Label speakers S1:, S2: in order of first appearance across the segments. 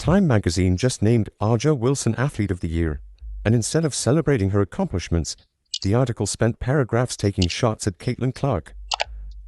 S1: Time magazine just named Aja Wilson Athlete of the Year, and instead of celebrating her accomplishments, the article spent paragraphs taking shots at Caitlin Clark.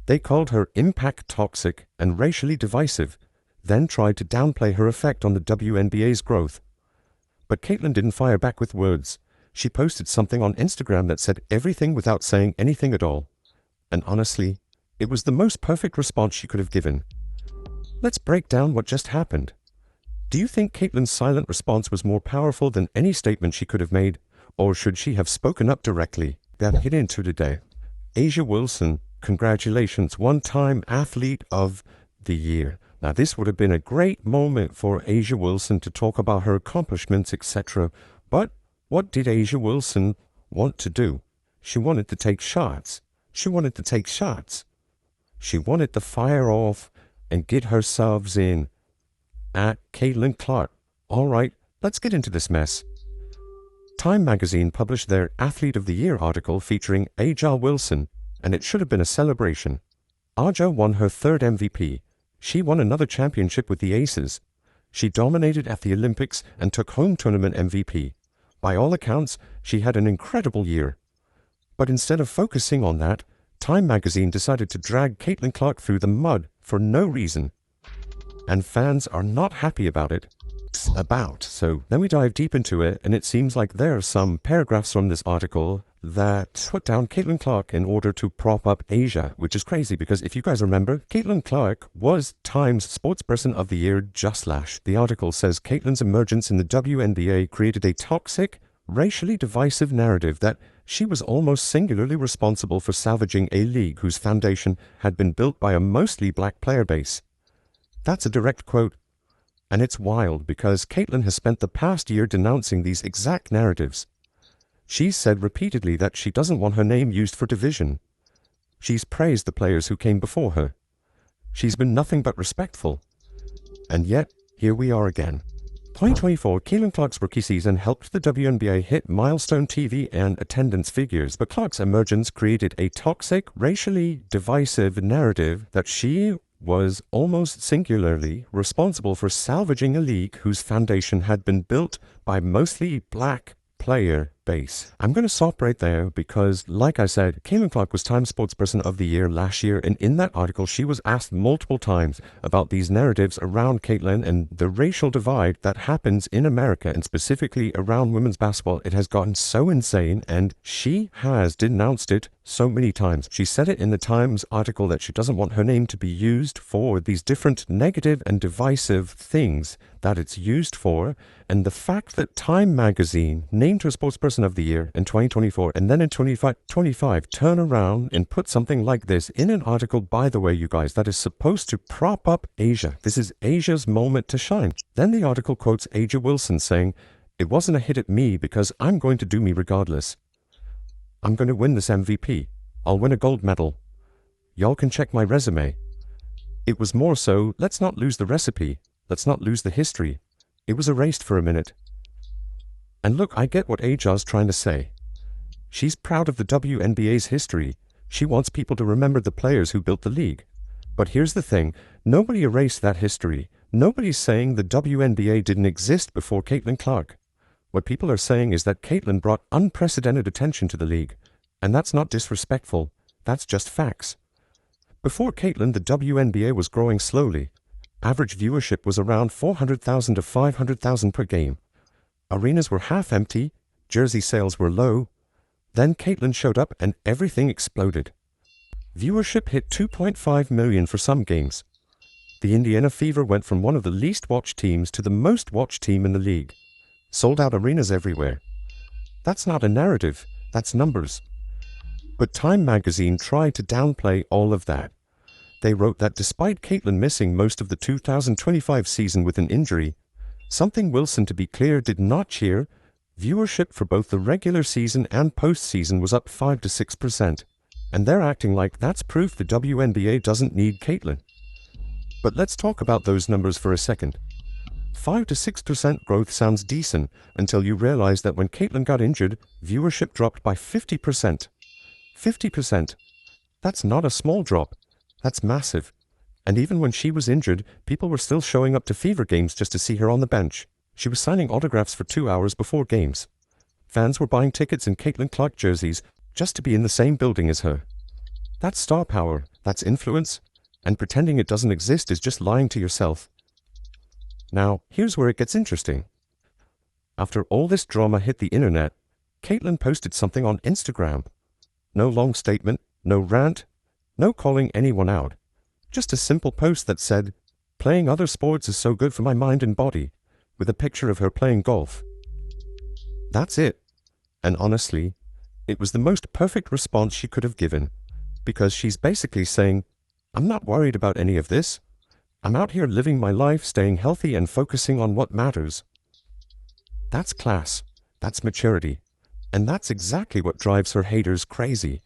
S1: They called her impact toxic and racially divisive, then tried to downplay her effect on the WNBA's growth. But Caitlin didn't fire back with words. She posted something on Instagram that said everything without saying anything at all. And honestly, it was the most perfect response she could have given. Let's break down what just happened. Do you think Caitlin's silent response was more powerful than any statement she could have made, or should she have spoken up directly? That hit into today. Aja Wilson, congratulations, one-time Athlete of the Year. Now this would have been a great moment for Aja Wilson to talk about her accomplishments, etc. But what did Aja Wilson want to do? She wanted to take shots. She wanted to fire off and get herself in at Caitlin Clark. All right, let's get into this mess. Time magazine published their Athlete of the Year article featuring Aja Wilson, and it should have been a celebration. Aja won her third MVP. She won another championship with the Aces. She dominated at the Olympics and took home tournament MVP. By all accounts, she had an incredible year. But instead of focusing on that, Time magazine decided to drag Caitlin Clark through the mud for no reason. And fans are not happy about it. So then we dive deep into it, and it seems like there are some paragraphs from this article that put down Caitlin Clark in order to prop up Aja, which is crazy because if you guys remember, Caitlin Clark was Time's Sportsperson of the Year just last. The article says Caitlin's emergence in the WNBA created a toxic, racially divisive narrative that she was almost singularly responsible for salvaging a league whose foundation had been built by a mostly black player base. That's a direct quote. And it's wild because Caitlin has spent the past year denouncing these exact narratives. She's said repeatedly that she doesn't want her name used for division. She's praised the players who came before her. She's been nothing but respectful. And yet, here we are again. 2024, Caitlin Clark's rookie season helped the WNBA hit milestone TV and attendance figures, but Clark's emergence created a toxic, racially divisive narrative that she was almost singularly responsible for salvaging a league whose foundation had been built by mostly black player base. I'm going to stop right there because, like I said, Caitlin Clark was Time Sportsperson of the Year last year, and in that article she was asked multiple times about these narratives around Caitlin and the racial divide that happens in America, and specifically around women's basketball. It has gotten so insane, and she has denounced it so many times. She said it in the Times article that she doesn't want her name to be used for these different negative and divisive things that it's used for, and the fact that Time magazine named her Sportsperson of the Year in 2024 and then in 2025 turn around and put something like this in an article, by the way, you guys, that is supposed to prop up Aja. This is Aja's moment to shine. Then the article quotes Aja Wilson saying, "It wasn't a hit at me because I'm going to do me regardless. I'm going to win this MVP. I'll win a gold medal. Y'all can check my resume. It was more so, let's not lose the recipe. Let's not lose the history. It was erased for a minute." And look, I get what Aja's trying to say. She's proud of the WNBA's history. She wants people to remember the players who built the league. But here's the thing, nobody erased that history. Nobody's saying the WNBA didn't exist before Caitlin Clark. What people are saying is that Caitlin brought unprecedented attention to the league. And that's not disrespectful, that's just facts. Before Caitlin, the WNBA was growing slowly. Average viewership was around 400,000 to 500,000 per game. Arenas were half empty, jersey sales were low. Then Caitlin showed up and everything exploded. Viewership hit 2.5 million for some games. The Indiana Fever went from one of the least watched teams to the most watched team in the league. Sold out arenas everywhere. That's not a narrative, that's numbers. But Time magazine tried to downplay all of that. They wrote that despite Caitlin missing most of the 2025 season with an injury, something Wilson, to be clear, did not cheer, viewership for both the regular season and postseason was up 5 to 6%. And they're acting like that's proof the WNBA doesn't need Caitlin. But let's talk about those numbers for a second. 5 to 6% growth sounds decent until you realize that when Caitlin got injured, viewership dropped by 50%. 50%. That's not a small drop. That's massive. And even when she was injured, people were still showing up to Fever games just to see her on the bench. She was signing autographs for 2 hours before games. Fans were buying tickets in Caitlin Clark jerseys just to be in the same building as her. That's star power, that's influence, and pretending it doesn't exist is just lying to yourself. Now, here's where it gets interesting. After all this drama hit the internet, Caitlin posted something on Instagram. No long statement, no rant, no calling anyone out. Just a simple post that said, "Playing other sports is so good for my mind and body," with a picture of her playing golf. That's it. And honestly, it was the most perfect response she could have given, because she's basically saying, I'm not worried about any of this. I'm out here living my life, staying healthy and focusing on what matters. That's class. That's maturity. And that's exactly what drives her haters crazy.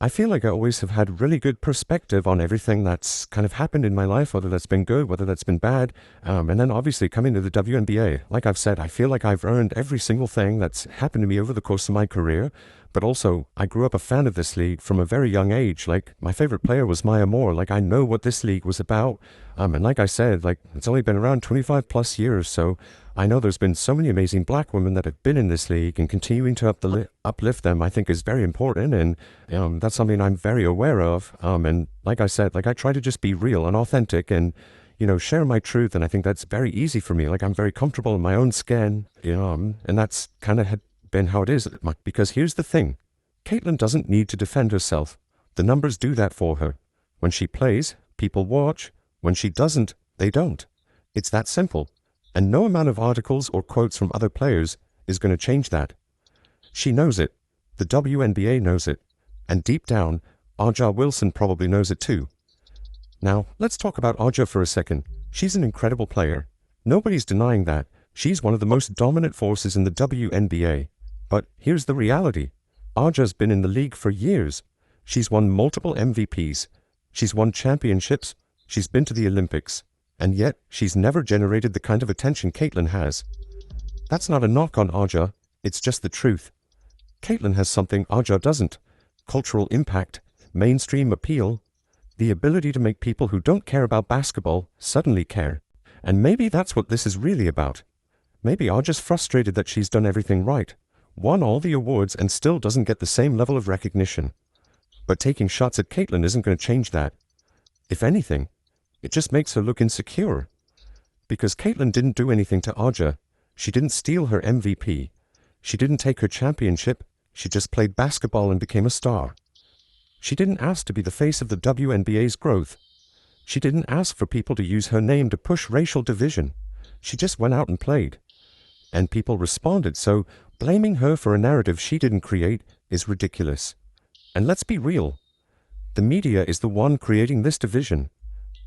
S1: I feel like I always have had really good perspective on everything that's kind of happened in my life, whether that's been good, whether that's been bad. And then obviously coming to the WNBA, like I've said, I feel like I've earned every single thing that's happened to me over the course of my career. But also, I grew up a fan of this league from a very young age. Like, my favorite player was Maya Moore. Like, I know what this league was about. And like I said, like, it's only been around 25 plus years, so I know there's been so many amazing black women that have been in this league, and continuing to uplift them, I think, is very important, and that's something I'm very aware of. And like I said, like, I try to just be real and authentic and, share my truth, and I think that's very easy for me. Like, I'm very comfortable in my own skin, and that's kind of been how it is. Because here's the thing. Caitlin doesn't need to defend herself. The numbers do that for her. When she plays, people watch. When she doesn't, they don't. It's that simple. And no amount of articles or quotes from other players is going to change that. She knows it. The WNBA knows it. And deep down, A'ja Wilson probably knows it too. Now, let's talk about A'ja for a second. She's an incredible player. Nobody's denying that. She's one of the most dominant forces in the WNBA. But here's the reality. A'ja's been in the league for years. She's won multiple MVPs. She's won championships. She's been to the Olympics. And yet, she's never generated the kind of attention Caitlin has. That's not a knock on A'ja, it's just the truth. Caitlin has something A'ja doesn't. Cultural impact, mainstream appeal, the ability to make people who don't care about basketball suddenly care. And maybe that's what this is really about. Maybe A'ja's frustrated that she's done everything right, won all the awards, and still doesn't get the same level of recognition. But taking shots at Caitlin isn't going to change that. If anything, it just makes her look insecure. Because Caitlin didn't do anything to A'ja. She didn't steal her MVP. She didn't take her championship. She just played basketball and became a star. She didn't ask to be the face of the WNBA's growth. She didn't ask for people to use her name to push racial division. She just went out and played. And people responded, so blaming her for a narrative she didn't create is ridiculous. And let's be real. The media is the one creating this division.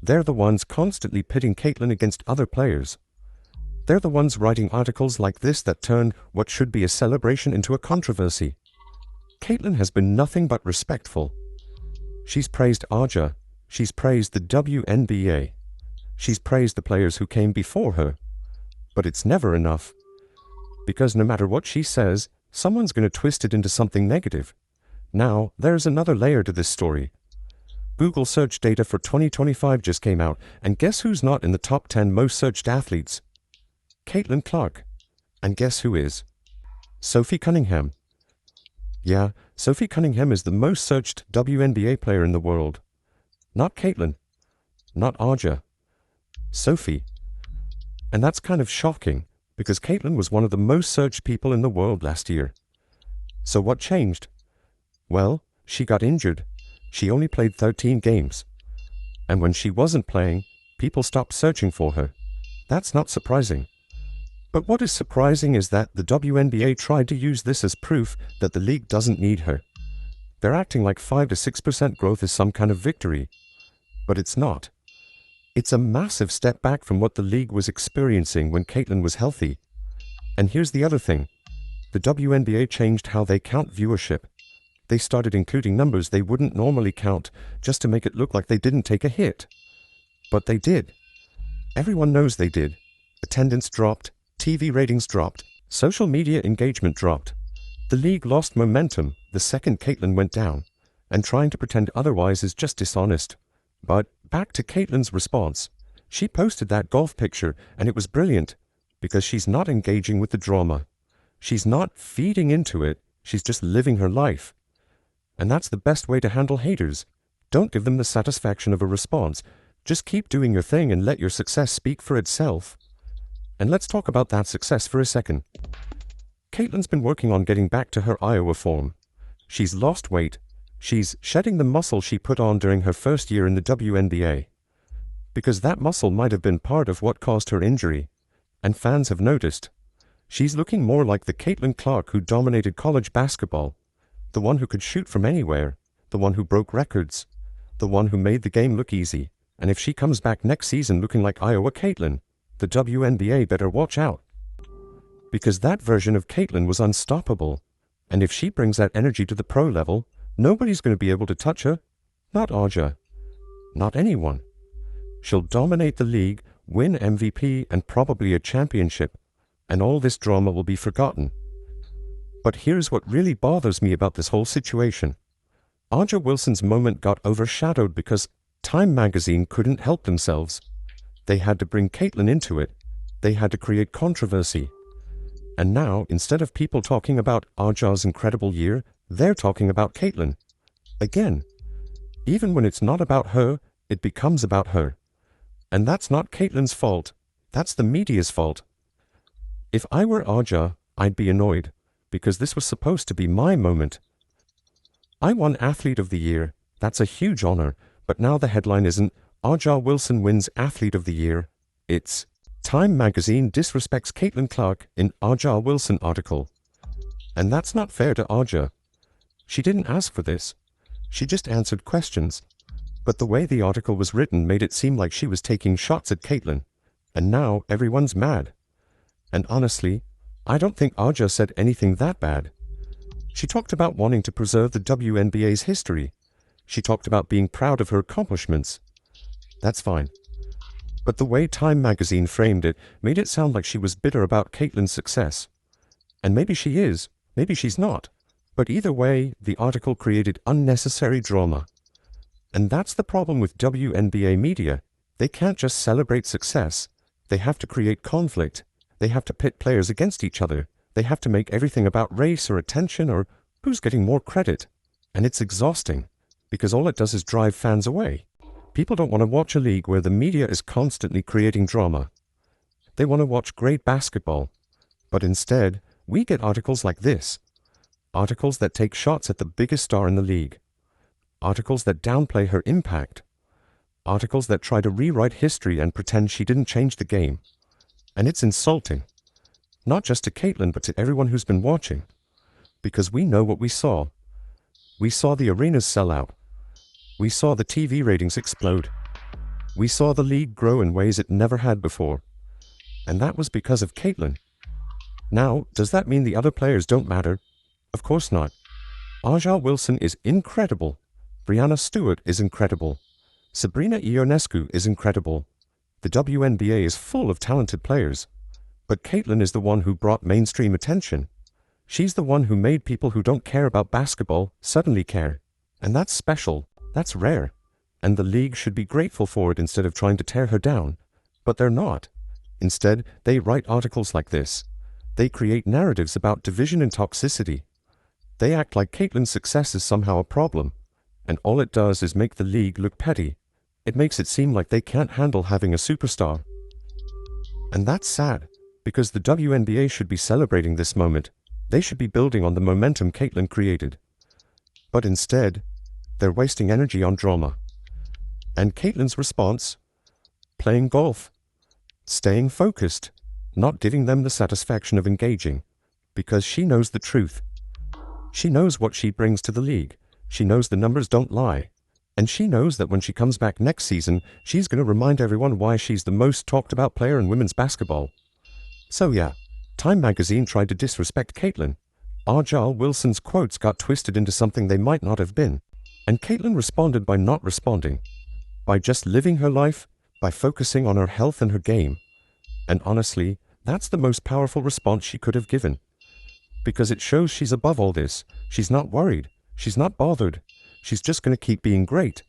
S1: They're the ones constantly pitting Caitlin against other players. They're the ones writing articles like this that turn what should be a celebration into a controversy. Caitlin has been nothing but respectful. She's praised A'ja. She's praised the WNBA. She's praised the players who came before her. But it's never enough. Because no matter what she says, someone's going to twist it into something negative. Now, there's another layer to this story. Google search data for 2025 just came out, and guess who's not in the top 10 most searched athletes? Caitlin Clark. And guess who is? Sophie Cunningham. Yeah, Sophie Cunningham is the most searched WNBA player in the world. Not Caitlin. Not A'ja. Sophie. And that's kind of shocking, because Caitlin was one of the most searched people in the world last year. So what changed? Well, she got injured. She only played 13 games. And when she wasn't playing, people stopped searching for her. That's not surprising. But what is surprising is that the WNBA tried to use this as proof that the league doesn't need her. They're acting like 5 to 6% growth is some kind of victory. But it's not. It's a massive step back from what the league was experiencing when Caitlin was healthy. And here's the other thing. The WNBA changed how they count viewership. They started including numbers they wouldn't normally count just to make it look like they didn't take a hit. But they did. Everyone knows they did. Attendance dropped, TV ratings dropped, social media engagement dropped. The league lost momentum the second Caitlin went down, and trying to pretend otherwise is just dishonest. But back to Caitlin's response. She posted that golf picture, and it was brilliant, because she's not engaging with the drama. She's not feeding into it, she's just living her life. And that's the best way to handle haters. Don't give them the satisfaction of a response. Just keep doing your thing and let your success speak for itself. And let's talk about that success for a second. Caitlin's been working on getting back to her Iowa form. She's lost weight. She's shedding the muscle she put on during her first year in the WNBA. Because that muscle might have been part of what caused her injury. And fans have noticed. She's looking more like the Caitlin Clark who dominated college basketball. The one who could shoot from anywhere. The one who broke records. The one who made the game look easy. And if she comes back next season looking like Iowa Caitlin, the WNBA better watch out. Because that version of Caitlin was unstoppable. And if she brings that energy to the pro level, nobody's going to be able to touch her. Not Aja. Not anyone. She'll dominate the league, win MVP and probably a championship, and all this drama will be forgotten. But here's what really bothers me about this whole situation. Aja Wilson's moment got overshadowed because Time magazine couldn't help themselves. They had to bring Caitlin into it. They had to create controversy. And now, instead of people talking about Aja's incredible year, they're talking about Caitlin. Again, even when it's not about her, it becomes about her. And that's not Caitlin's fault. That's the media's fault. If I were Aja, I'd be annoyed, because this was supposed to be my moment. I won Athlete of the Year. That's a huge honor, but now the headline isn't Aja Wilson wins Athlete of the Year. It's Time magazine disrespects Caitlin Clark in Aja Wilson article. And that's not fair to Aja. She didn't ask for this. She just answered questions. But the way the article was written made it seem like she was taking shots at Caitlin. And now everyone's mad. And honestly, I don't think Aja said anything that bad. She talked about wanting to preserve the WNBA's history. She talked about being proud of her accomplishments. That's fine. But the way Time magazine framed it made it sound like she was bitter about Caitlin's success. And maybe she is, maybe she's not. But either way, the article created unnecessary drama. And that's the problem with WNBA media. They can't just celebrate success. They have to create conflict. They have to pit players against each other. They have to make everything about race or attention or who's getting more credit. And it's exhausting, because all it does is drive fans away. People don't want to watch a league where the media is constantly creating drama. They want to watch great basketball. But instead, we get articles like this. Articles that take shots at the biggest star in the league. Articles that downplay her impact. Articles that try to rewrite history and pretend she didn't change the game. And it's insulting. Not just to Caitlin, but to everyone who's been watching. Because we know what we saw. We saw the arenas sell out. We saw the TV ratings explode. We saw the league grow in ways it never had before. And that was because of Caitlin. Now, does that mean the other players don't matter? Of course not. Aja Wilson is incredible. Breanna Stewart is incredible. Sabrina Ionescu is incredible. The WNBA is full of talented players. But Caitlin is the one who brought mainstream attention. She's the one who made people who don't care about basketball suddenly care. And that's special. That's rare. And the league should be grateful for it instead of trying to tear her down. But they're not. Instead, they write articles like this. They create narratives about division and toxicity. They act like Caitlin's success is somehow a problem. And all it does is make the league look petty. It makes it seem like they can't handle having a superstar. And that's sad, because the WNBA should be celebrating this moment. They should be building on the momentum Caitlin created. But instead, they're wasting energy on drama. And Caitlin's response? Playing golf. Staying focused. Not giving them the satisfaction of engaging. Because she knows the truth. She knows what she brings to the league. She knows the numbers don't lie. And she knows that when she comes back next season, she's going to remind everyone why she's the most talked about player in women's basketball. So yeah, Time magazine tried to disrespect Caitlin. Aja Wilson's quotes got twisted into something they might not have been. And Caitlin responded by not responding. By just living her life, by focusing on her health and her game. And honestly, that's the most powerful response she could have given. Because it shows she's above all this. She's not worried. She's not bothered. She's just going to keep being great.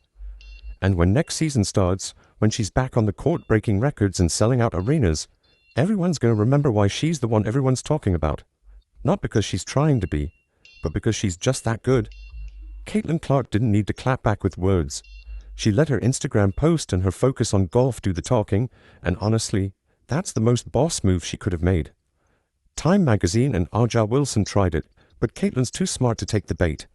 S1: And when next season starts, when she's back on the court breaking records and selling out arenas, everyone's going to remember why she's the one everyone's talking about. Not because she's trying to be, but because she's just that good. Caitlin Clark didn't need to clap back with words. She let her Instagram post and her focus on golf do the talking, and honestly, that's the most boss move she could have made. Time magazine and Arja Wilson tried it, but Caitlin's too smart to take the bait.